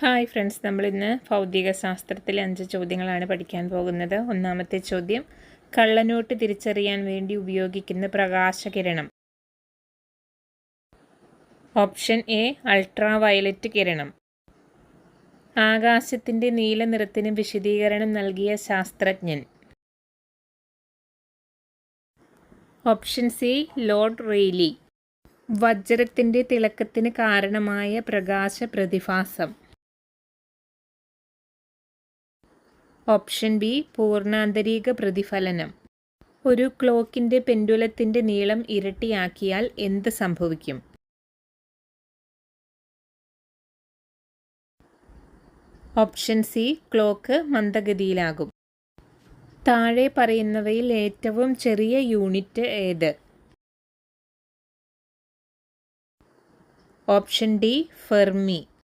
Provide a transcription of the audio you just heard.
Hi friends, നമ്മളിന്ന് ഭൗതിക ശാസ്ത്രത്തിലെ 5 ചോദ്യങ്ങളാണ് പഠിക്കാൻ പോകുന്നത്. ഒന്നാമത്തെ ചോദ്യം, കള്ളനോട്ട് തിരിച്ചറിയാൻ വേണ്ടി ഉപയോഗിക്കുന്ന പ്രകാശകിരണം. ഓപ്ഷൻ എ അൾട്രാ വയലറ്റ് കിരണം. ആകാശത്തിൻ്റെ നീല നിറത്തിന് വിശദീകരണം നൽകിയ ശാസ്ത്രജ്ഞൻ. Option C Lord Rayleigh. വജ്രത്തിൻ്റെ തിളക്കത്തിന് കാരണമായ പ്രകാശ പ്രതിഭാസം. ഓപ്ഷൻ ബി പൂർണ്ണാന്തരീക പ്രതിഫലനം. ഒരു ക്ലോക്കിൻ്റെ പെൻഡുലത്തിൻ്റെ നീളം ഇരട്ടിയാക്കിയാൽ എന്ത് സംഭവിക്കും? ഓപ്ഷൻ സി ക്ലോക്ക് മന്ദഗതിയിലാകും. താഴെ പറയുന്നവയിൽ ഏറ്റവും ചെറിയ യൂണിറ്റ് ഏത്? Option D Fermi.